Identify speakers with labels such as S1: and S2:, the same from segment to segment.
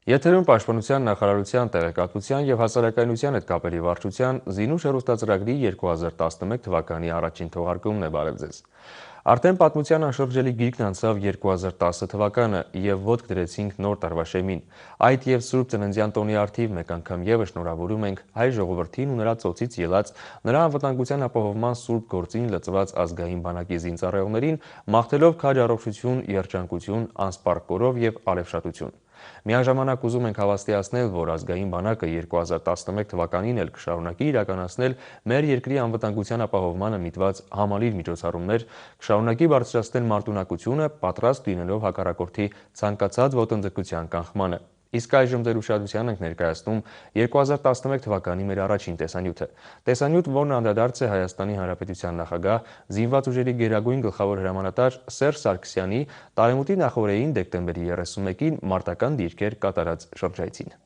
S1: Եթերում Պաշտպանության նախարարության տեղեկատվության և հասարակայնության հետ կապերի վարչության Զինուշ հեռուստածրագրի 2011 թվականի առաջին թողարկումն է, բարև ձեզ։ Արդեն պատմության անշրջելի գիրկն անցավ 2010 թվականը և ոտք դրեցինք նոր տարվա շեմին։ Այդ և Սուրբ Ծննդյան տոնի առթիվ մեկ անգամ ևս շնորհավորում ենք հայ ժողովրդին ու նրա ծոցից ելած, նրա անվտանգության ապահովման սուրբ գործին լծված ազգային բանակի զինծառայողներին, մաղթելով քաջ առողջություն, երջանկություն, անսպառ կորով և ալևշատություն։ Միաժամանակ ուզում ենք հավաստիացնել, որ ազգային բանակը 2011 թվականին էլ կշարունակի իրականացնել մեր երկրի անվտանգության ապահովմանը միտված համալիր միջոցառումներ, կշարունակի բարձրացնել մարտունակությունը, պատրաստ լինելով հակառակորդի ցանկացած ոտնձգության կանխմանը։ Իսկ այժմ ձեր ուշադրության ենք ներկայացնում 2011 թվականի մեր առաջին տեսանյութը։ Տեսանյութ, որն անդրադարձ է Հայաստանի Հանրապետության նախագահ, զինված ուժերի գերագույն գլխավոր հրամանատար Սերժ Սարգսյանի տարեմուտի նախօրեին դեկտեմբերի 31-ին մարտական դիրքեր կատարած շրջայցին։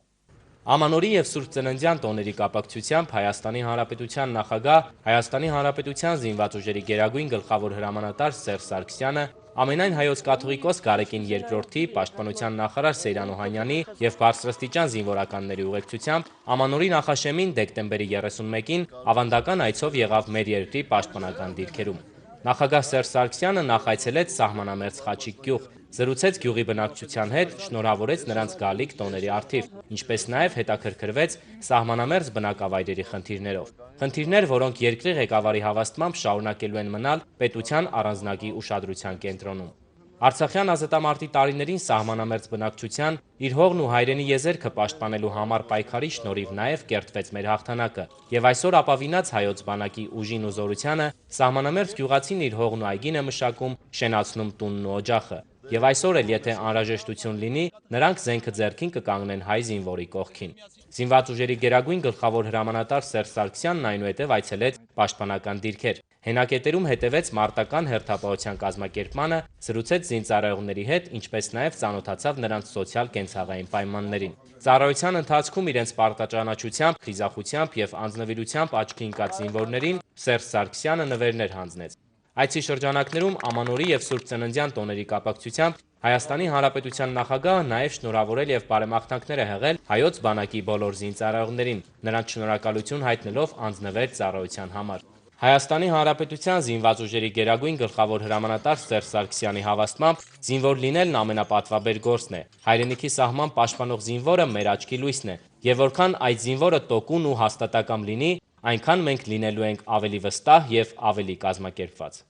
S2: Ամանորի և Սուրբ Ծննդյան տոների կապակցությամբ Հայաստանի Հանրապետության նախագահ, Հայաստանի Հանրապետության զինված ուժերի գերագույն գլխավոր հրամանատար Սերժ Սարգսյանը ամենայն հայոց կաթողիկոս Գարեգին II պաշտպանության նախարար Սեյրան Օհանյանի և բարձրաստիճան զինվորականների ուղեկցությամբ Ամանորի նախաշեմին դեկտեմբերի 31-ին ավանդական այցով եղավ մեր երկրի պաշտպանական դիրքերում։ Նախագահ Սերժ Սարգսյանը նախ այցելեց սահմանամերձ Խաչիկ գյուղ, զրուցեց գյուղի բնակչության հետ, շնորհավորեց նրանց գալիք տոների առթիվ, ինչպես նաև հետաքրքրվեց սահմանամերձ բնակավայրերի խնդիրներով։ Խնդիրներ, որոնք երկրի ղեկավարի հավաստմամբ շարունակելու են մնալ պետության առանձնագի ուշադրության կենտրոնում։ Արցախյան ազատամարտի տարիներին սահմանամերձ բնակչության իր հողն ու հայրենի եզերքը պաշտպանելու համար պայքարի շնորհիվ նաև կերտվեց մեր հաղթանակը, եւ այսօր ապավինած հայոց բանակի ուժին ու զորությանը սահմանամերձ գյուղացին իր հողն ու այգին է մշակում, շենացնում տունն ու օջախը։ Եվ այսօր էլ, եթե անհրաժեշտություն լինի, նրանք զենքը ձեռքին կկանգնեն հայ զինվորի կողքին։ Զինված ուժերի գերագույն գլխավոր հրամանատար Սերժ Սարգսյանն այնուհետև այցելեց պաշտպանական դիրքեր։ Հենակետերում հետևեց մարտական հերթապահության կազմակերպմանը, զրուցեց զինծառայողների հետ, ինչպես նաև ծանոթացավ նրանց սոցիալ-կենցաղային պայմաններին։ Ծառայության ընթացքում իրենց պարտաճանաչությամբ, խիզախությամբ և անձնվիրությամբ աչքի ընկած զինվորներին Սերժ Սարգսյանը նվերներ հանձնեց։ Այցի շրջանակներում Ամանորի և Սուրբ Ծննդյան տոների կապակցությամբ Հայաստանի Հանրապետության նախագահը նաև շնորհավորել և բարեմաղթանքներ է հղել հայոց բանակի բոլոր զինծառայողներին, նրանց շնորհակալություն հայտնելով անձնվեր ծառայության համար։ Հայաստանի Հանրապետության զինված ուժերի գերագույն գլխավոր հրամանատար Սերժ Սարգսյանի հավաստմամբ զինվոր լինելն ամենապատվաբեր գործն է։ Հայրենիքի սահման պաշտպանող զինվորը մեր աչքի լույսն է, եւ որքան այդ զինվորը տոկուն ու հաստատակամ լինի, այնքան մենք լինելու ենք ավելի վստահ եւ ավելի կազմակերպված։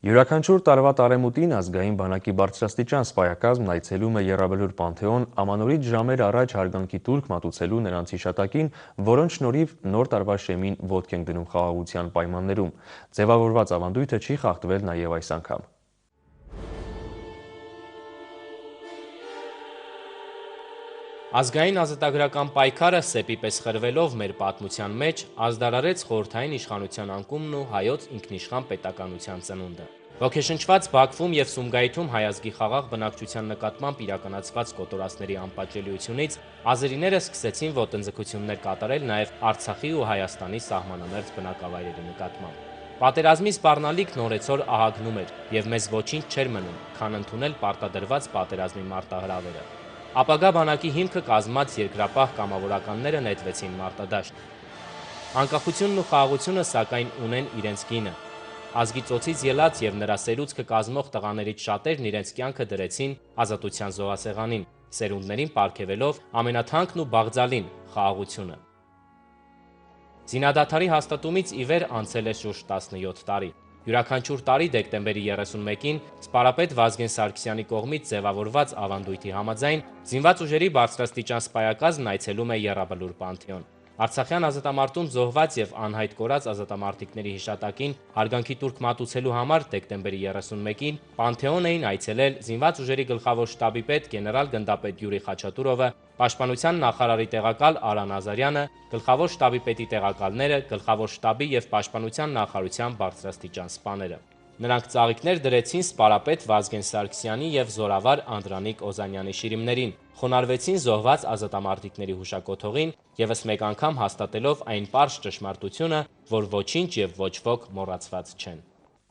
S1: Յուրաքանչյուր տարվա տարեմուտին ազգային բանակի բարձրաստիճան սպայակազմն այցելում է Եռաբլուր Պանթեոն Ամանորից ժամեր առաջ հարգանքի տուրք մատուցելու նրանց հիշատակին, որոնց շնորհիվ նոր տարվա շեմին ոտք ենք դնում խաղաղության պայմաններում։ Ձևավորված ավանդույթը չի խախտվել նաև այս անգամ։
S2: Ազգային ազատագրական պայքարը սեպի պես խրվելով մեր պատմության մեջ ազդարարեց խորհրդային իշխանության անկումն ու հայոց ինքնիշխան պետականության ծնունդը։ Ոգեշնչված Բաքվում և Սումգայիթում հայ ազգի խաղաղ բնակչության նկատմամբ իրականացված կոտորածների անպատժելիությունից ազերիները սկսեցին ոտնձգություններ կատարել նաև Արցախի ու Հայաստանի սահմանամերձ բնակավայրերի նկատմամբ։ Պատերազմի սպառնալիքն օրեցօր ահագնում էր, և մեզ ոչինչ չէր մնում, քան ընդունել պարտադրված պատերազմի մարտահրավերը։ Ապագա բանակի հիմքը կազմած երկրապահ կամավորականները նետվեցին մարտադաշտ։ Անկախությունն ու խաղաղությունը սակայն ունեն իրենց գինը։ Ազգի ծոցից ելած և նրա սերուցքը կազմող տղաներից շատերն իրենց կյանքը դրեցին ազատության զոհասեղանին, սերունդներին պարգևելով ամենաթանկն ու բաղձալին՝ խաղաղությունը։ Զինադադարի հաստատումից ի վեր անցել է շուրջ 17 տարի։ Յուրաքանչյուր տարի դեկտեմբերի 31-ին սպարապետ Վազգեն Սարգսյանի կողմից ձևավորված ավանդույթի համաձայն զինված ուժերի բարձրաստիճան սպայակազմն այցելում է Եռաբլուր Պանթեոն։ Արցախյան ազատամարտում զոհված և անհայտ կորած ազատամարտիկների հիշատակին հարգանքի տուրք մատուցելու համար դեկտեմբերի 31-ին Պանթեոն էին այցելել զինված ուժերի գլխավոր շտաբի պետ գեներալ-գնդապետ Յուրի Խաչատուրովը, Պաշտպանության նախարարի տեղակալ Արա Նազարյանը, գլխավոր շտաբի պետի տեղակալները, գլխավոր շտաբի և Պաշտպանության նախարարության բարձրաստիճան սպաները։ Նրանք ծաղիկներ դրեցին սպարապետ Վազգեն Սարգսյանի և զորավար Անդրանիկ Օզանյանի շիրիմներին, խոնարհվեցին զոհված ազատամարտիկների հուշակոթողին, ևս մեկ անգամ հաստատելով այն պարզ ճշմարտությունը, որ ոչինչ և ոչ ոք մոռացված չեն։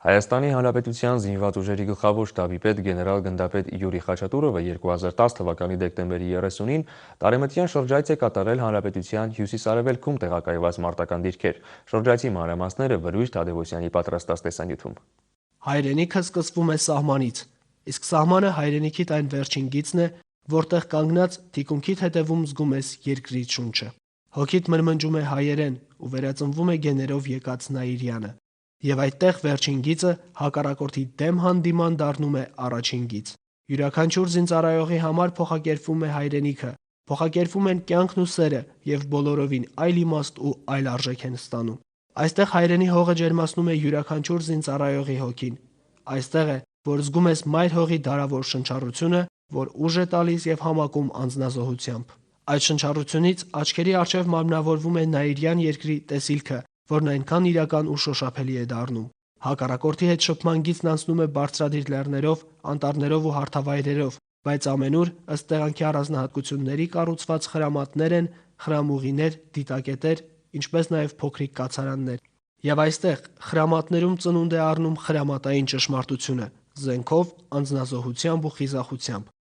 S1: Հայաստանի Հանրապետության զինված ուժերի գլխավոր շտաբի պետ գեներալ գնդապետ Յուրի Խաչատուրովը 2010 թվականի դեկտեմբերի 30-ին տարեմտյան շրջայց է կատարել Հանրապետության հյուսիս-արևելքում տեղակայված մարտական դիրքեր։ Շրջայցի մանրամասները Վրույժ Թադևոսյանի պատրաստած տեսանյութում։
S3: Հայրենիքը սկսվում է սահմանից, իսկ սահմանը հայրենիքիդ այն վերջին գիծն է, որտեղ կանգնած թիկունքիդ հետևում զգում ես երկրի շունչը։ Հոգիդ մրմնջում է հայերեն ու վերածնվում է գեներով եկած Նաիրյանը։ Եվ այդտեղ վերջին գիծը հակառակորդի դեմ հանդիման դառնում է առաջին գիծ։ Յուրաքանչյուր զինծառայողի համար փոխակերպվում է հայրենիքը, փոխակերպվում են կյանքն ու սերը եւ բոլորովին այլ իմաստ ու այլ արժեք են ստանում։ Այստեղ հայրենի հողը ջերմացնում է յուրաքանչյուր զինծառայողի հոգին։ Այստեղ է, որ զգում ես մայր հողի դարավոր շնչառությունը, որ ուժ է տալիս եւ համակում անձնազոհությամբ։ Այդ շնչառությունից աչքերի առջև մարմնավորվում է Նաիրյան երկրի տեսիլքը, որն այնքան իրական ու շոշափելի է դառնում։ Հակառակորդի հետ շփման գիծն անցնում է բարձրադիր լեռներով, անտառներով ու հարթավայրերով, բայց ամենուր ըստ տեղանքի առանձնահատկությունների կառուցված խրամատներ են, խրամուղիներ, դիտակետեր, ինչպես նաև փոքրիկ կացարաններ։ Եվ այստեղ խրամատներում ծնունդ է առնում խրամատային ճշմարտությունը, զենքով, անձնազոհությամբ ու խիզախությամբ։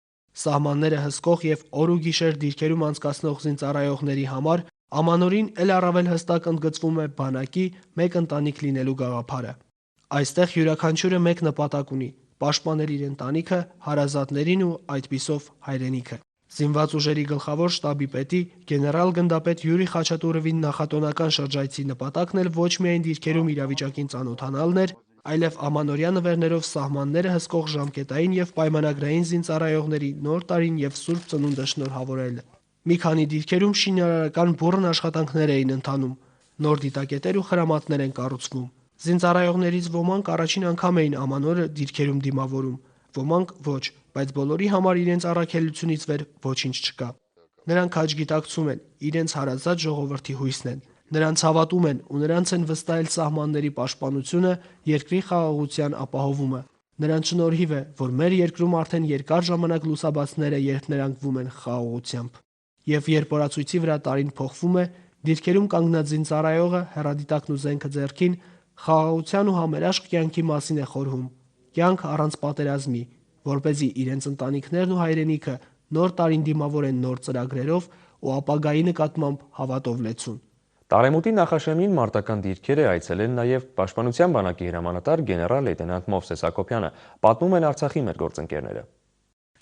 S3: Սահմանները հսկող եւ օր ու գիշեր դիրքերում անցկացնող զինծառայողների համար ամանորին էլ առավել հստակ ընդգծվում է բանակի մեկ ընտանիք լինելու գաղափարը։ Այստեղ յուրաքանչյուրը մեկ նպատակ ունի՝ պաշտպանել իր ընտանիքը, հարազատներին ու այդպիսով հայրենիքը։ Զինված ուժերի գլխավոր շտաբի պետի գեներալ գնդապետ Յուրի Խաչատուրովի նախատոնական շրջայցի նպատակն էլ ոչ միայն դիրքերում իրավիճակին ծանոթանալն էր, այլև ամանորյա նվերներով սահմանները հսկող ժամկետային եւ պայմանագրային զինծառայողների նոր տարին եւ սուրբ ծնունդը շնորհավորելը։ Մի քանի դիրքերում շինարարական բուռն աշխատանքներ էին ընթանում, նոր դիտակետեր ու խրամատներ են կառուցվում։ Զինծառայողներից ոմանք առաջին անգամ էին ամանորը դիրքերում դիմավորում, ոմանք ոչ, բայց բոլորի համար իրենց առաքելությունից վեր ոչինչ չկա։ Նրանք հաճգիտակցում են, իրենց հարազատ ժողովրդի հույսն են, նրանց հավատում են ու նրանց են վստահել սահմանների պաշտպանությունը, երկրի խաղաղության ապահովումը։ Նրանց շնորհիվ է, որ մեր երկրում արդեն երկար ժամանակ լուսաբացները երթներանգվում են խաղաղությամբ։ Եվ երբ օրացույցի վրա տարին փոխվում է, դիրքերում կանգնած զինծառայողը հեռադիտակն ու զենքը ձեռքին խաղաղության ու համերաշխ կյանքի մասին է խորհում։ Կյանք առանց պատերազմի, որպեսզի իրենց ընտանիքներն ու հայրենիքը նոր տարին դիմավորեն նոր ծրագրերով ու ապագայի նկատմամբ հավատով լեցուն։
S1: Տարեմուտի նախաշեմին մարտական դիրքեր է այցելել նաև Պաշտպանության բանակի հրամանատար գեներալ լեյտենանտ Մովսես Հակոբյանը, պատմում են Արցախի մեր գործընկերները։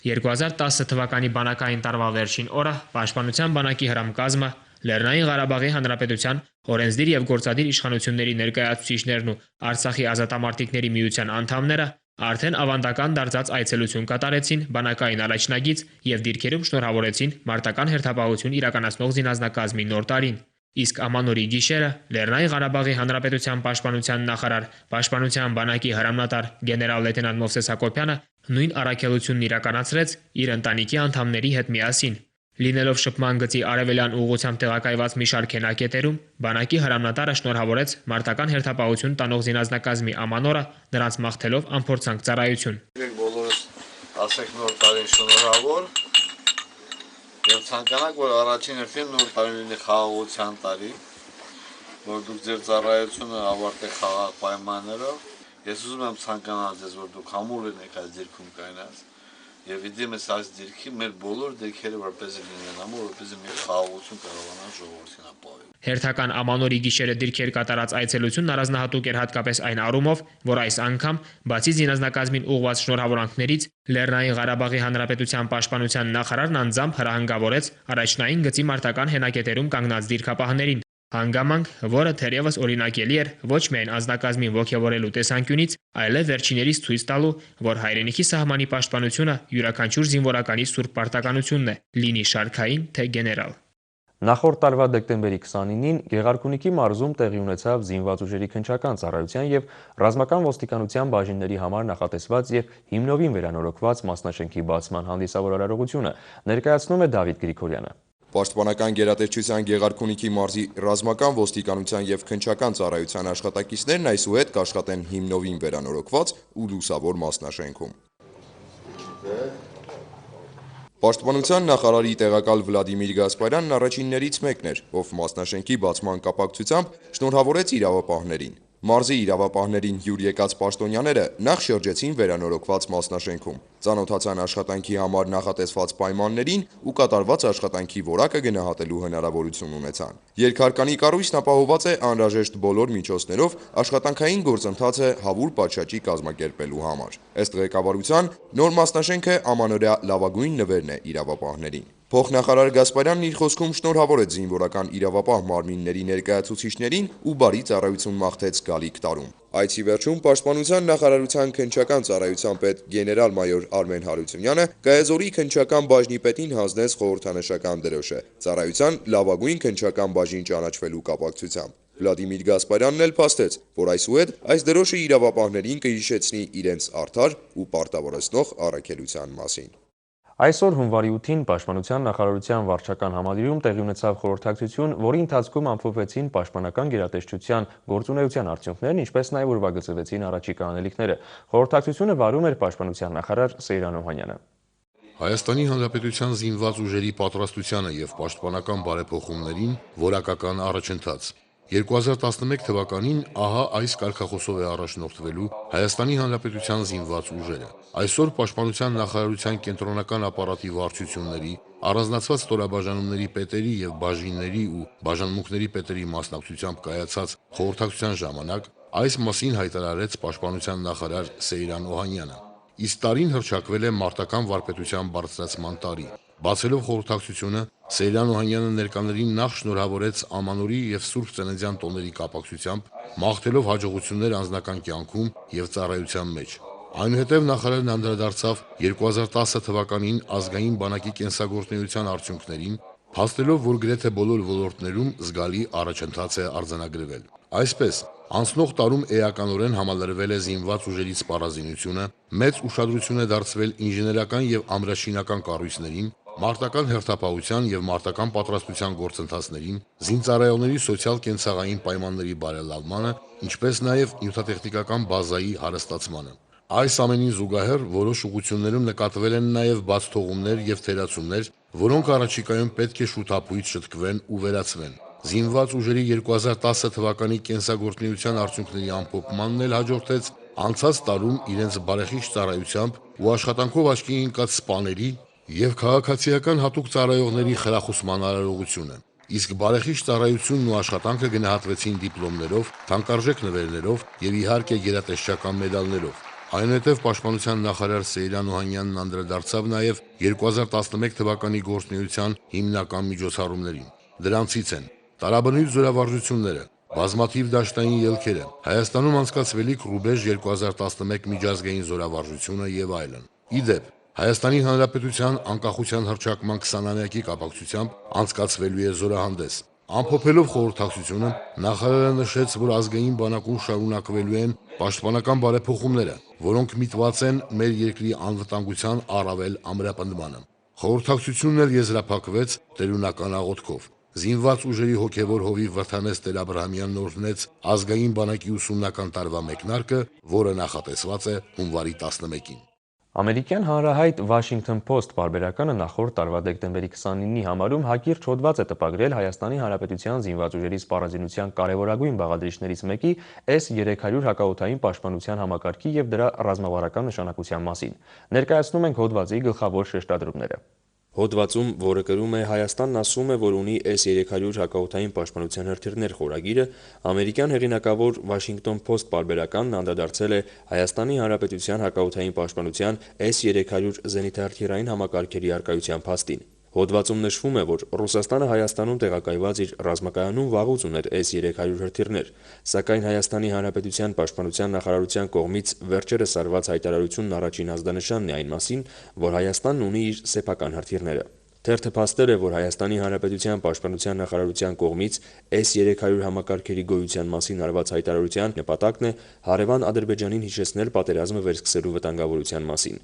S4: 2010 թվականի բանակային տարվա վերջին օրը Պաշտպանության բանակի հրամկազմը, Լեռնային Ղարաբաղի Հանրապետության օրենսդիր եւ գործադիր իշխանությունների ներկայացուցիչներն ու Արցախի ազատամարտիկների միության անդամները արդեն ավանդական դարձած այցելություն կատարեցին բանակային առաջնագիծ եւ դիրքերում շնորհավորեցին մարտական հերթապահություն իրականացնող զինազնակազմի նոր տարին։ Իսկ ամանորի գիշերը Լեռնային Ղարաբաղի Հանրապետության պաշտպանության նախարար, Պաշտպանության բանակի հրամանատար գեներալ լեյտենանտ Մովսես Հակոբյանը նույն առաքելությունն իրականացրեց իր ընտանիքի անդամների հետ միասին։ Լինելով շփման գծի արևելյան ուղղությամբ տեղակայված մի շարք հենակետերում, բանակի հրամանատարը շնորհավորեց մարտական հերթապահություն տանող զինազնակազմի ամանորը, նրանց մաղթելով անփորձանք ծառայություն։
S5: Բոլորս ասեք նոր տարին շնորհավոր եւ ցանկանանք, որ առաջին հերթին նոր տարին լինի խաղաղության տարի, որ դուք ձեր ծառայությունը ավարտեք խաղաղ պայմաններով։ Ես ուզում եմ ցանկանալ ձեզ, որ դուք համուր լինեք այս դիրքում կայնած եւ իդեմս այս դիրքի մեր բոլոր դիրքերը որպեսզի լինեն համուր, որպեսզի մեր խաղաղություն կարողանան ժողովրդին ապահովել։
S4: Հերթական ամանորի գիշերը դիրքեր կատարած այցելությունն առանձնահատուկ էր հատկապես այն առումով, որ այս անգամ բացի զինազնակազմին ուղղված շնորհավորանքներից Լեռնային Ղարաբաղի Հանրապետության պաշտպանության նախարարն անձամբ հրահանգավորեց առաջնային գծի մարտական հենակետերում կանգնած դիրքապահներին։ Հանգամանք, որը թերևս օրինակելի էր ոչ միայն անձնակազմին ոգևորելու տեսանկյունից, այլև վերջիներիս ցույց տալու, որ հայրենիքի սահմանի պաշտպանությունը յուրաքանչյուր զինվորականի սուրբ պարտականությունն է, լինի շարքային թե գեներալ։
S1: Նախորդ տարվա դեկտեմբերի 29-ին Գեղարքունիքի մարզում տեղի ունեցավ զինված ուժերի քննչական ծառայության եւ ռազմական ոստիկանության բաժինների համար նախատեսված եւ հիմնովին վերանորոգված մասնաշենքի բացման հանդիսավոր արարողությունը, ներկայացնում է Դավիթ Գրիգորյանը։
S6: Պաշտպանական գերատեսչության Գեղարքունիքի մարզի ռազմական ոստիկանության եւ քննչական ծառայության աշխատակիցներն այսուհետ կաշխատեն հիմնովին վերանորոգված ու լուսավոր մասնաշենքում։ Պաշտպանության նախարարի տեղակալ Վլադիմիր Գասպարյանն առաջիններից մեկն էր, ով մասնաշենքի բացման կապակցությամբ շնորհավորեց իրավապահներին։ Մարզի իրավապահներին հյուր եկած պաշտոնյաները նախ շրջեցին վերանորոգված մասնաշենքում, ծանոթացան աշխատանքի համար նախատեսված պայմաններին ու կատարված աշխատանքի որակը գնահատելու հնարավորություն ունեցան։ Երկհարկանի կառույցն ապահովված է անհրաժեշտ բոլոր միջոցներով աշխատանքային գործընթացը հավուր պատշաճի կազմակերպելու համար։ Ըստ ղեկավարության, նոր մասնաշենքը ամանորյա լավագույն նվերն է իրավապահներին։ Փոխնախարար Գասպարյանն իր խոսքում շնորհավորեց զինվորական իրավապահ մարմինների ներկայացուցիչներին ու բարի ծառայություն մաղթեց գալիք տարում։ Այցի վերջում Պաշտպանության նախարարության քննչական ծառայության պետ գեներալ-մայոր Արմեն Հարությունյանը Գայազորի քննչական բաժնի պետին հանձնեց խորհրդանշական դրոշը ծառայության լավագույն քննչական բաժին ճանաչվելու կապակցությամբ։ Վլադիմիր Գասպարյանն էլ փաստեց, որ այսուհետ այս դրոշը իրավապահներին կհիշեցնի իրենց արդար ու պարտավորեցնող առաքելության մասին։
S1: Այսօր հունվարի 8-ին Պաշտպանության նախարարության վարչական համալիրում տեղի ունեցավ խորհրդակցություն, որի ընթացքում ամփոփվեցին պաշտպանական գերատեսչության գործունեության արդյունքներն, ինչպես նաև ուրվագծվեցին առաջիկա անելիքները։ Խորհրդակցությունը վարում էր Պաշտպանության նախարար Սեյրան Օհանյանը։
S7: Հայաստանի Հանրապետության զինված ուժերի պատրաստությանը և պաշտպանական բարեփոխումներին որակական առաջընթաց։ 2011 թվականին ահա այս կարգախոսով է առաջնորդվելու Հայաստանի Հանրապետության զինված ուժերը։ Այսօր Պաշտպանության նախարարության կենտրոնական ապարատի վարչությունների, առանձնացված ստորաբաժանումների պետերի և բաժինների ու բաժանմունքների պետերի մասնակցությամբ կայացած խորհրդակցության ժամանակ այս մասին հայտարարեց Պաշտպանության նախարար Սեյրան Օհանյանը։ Իսկ տարին հռչակվել է մարտական վարպետության բարձրացման տարի։ Բացելով խորհրդակցությունը, Սեյրան Օհանյանը ներկաներին նախ շնորհավորեց Ամանորի և Սուրբ Ծննդյան տոների կապակցությամբ, մաղթելով հաջողություններ անձնական կյանքում և ծառայության մեջ։ Այնուհետև նախարարն անդրադարձավ 2010 թվականին ազգային բանակի կենսագործունեության արդյունքներին, փաստելով, որ գրեթե բոլոր ոլորտներում զգալի առաջընթաց է արձանագրվել։ Այսպես, անցնող տարում էականորեն համալրվել է զինված ուժերի սպառազինությունը, մեծ ուշադրություն է դարձվել ինժեներական և ամրաշինական կառույցներին, մարտական հերթապահության և մարտական պատրաստության գործընթացներին, զինծառայողների սոցիալ-կենցաղային պայմանների բարելավմանը, ինչպես նաև նյութատեխնիկական բազայի հարստացմանը։ Այս ամենին զուգահեռ որոշ ուղղություններում նկատվել են նաև բացթողումներ և թերացումներ, որոնք առաջիկայում պետք է շուտապույտ շտկվեն ու վերացվեն։ Զինված ուժերի 2010 թվականի կենսագործունեության արդյունքների ամփոփմանն էլ հաջորդեց անցած տարում իրենց բարեխիղճ ծառայությամբ ու աշխատանքով աչքի ընկած սպաների և քաղաքացիական հատուկ ծառայողների խրախուսման արարողությունը։ Իսկ բարեխիղճ ծառայությունն ու աշխատանքը գնահատվեցին դիպլոմներով, թանկարժեք նվերներով և իհարկե գերատեսչական մեդալներով։ Այնուհետև Պաշտպանության նախարար Սեյրան Օհանյանն անդրադարձավ նաև 2011 թվականի գործունեության հիմնական միջոցառումներին։ Դրանցից են տարաբնույթ զորավարժությունները, բազմաթիվ դաշտային ելքերը, Հայաստանում անցկացվելիք Ռուբեժ 2011 միջազգային զորավարժությունը եւ այլն։ Ի դեպ, Հայաստանի Հանրապետության անկախության հռչակման 20-ամյակի կապակցությամբ անցկացվելու է զորահանդես։ Ամփոփելով խորհրդակցությունը, նախարարը նշեց, որ ազգային բանակում շարունակվելու են պաշտպանական բարեփոխումները, որոնք միտված են մեր երկրի անվտանգության առավել ամրապնդմանը։ Խորհրդակցությունն էլ եզրափակվեց տերունական աղոթքով։ Զինված ուժերի հոգևոր հովիվ Վրթանես Տեր-Աբրահամյանն օրհնեց ազգային բանակի 80-ական տարվա մեկնարկը, որը նախատեսված է հունվարի 11-ին։
S1: Ամերիկյան հանրահայտ Washington Post պարբերականը նախորդ տարվա դեկտեմբերի 29-ի համարում հակիրճ հոդված է տպագրել Հայաստանի Հանրապետության զինված ուժերի սպառազինության կարևորագույն բաղադրիչներից մեկի S-300 հակաօդային պաշտպանության համակարգի և դրա ռազմավարական նշանակության մասին։ Ներկայացնում ենք հոդվածի գլխավոր շեշտադրումները։ Հոդվածում, որը կրում է «Հայաստանն ասում է, որ ունի S-300 հակաօդային պաշտպանության հրթիռներ» խորագիրը, ամերիկյան հեղինակավոր Washington Post պարբերականն անդրադարձել է Հայաստանի Հանրապետության հակաօդային պաշտպանության S-300 զենիթահրթիռային համակարգերի առկայության փաստին։ Հոդվածում նշվում է, որ Ռուսաստանը Հայաստանում տեղակայված իր ռազմակայանում վաղուց ուներ S-300 հրթիռներ, սակայն Հայաստանի Հանրապետության պաշտպանության նախարարության կողմից վերջերս արված հայտարարությունն առաջին ազդանշանն է այն մասին, որ Հայաստանն ունի իր սեփական հրթիռները։ Թերթը փաստել է, որ Հայաստանի Հանրապետության պաշտպանության նախարարության կողմից S-300 համակարգերի գոյության մասին արված հայտարարության նպատակն է հարևան Ադրբեջանին հիշեցնել պատերազմը վերսկսելու վտանգավորության մասին։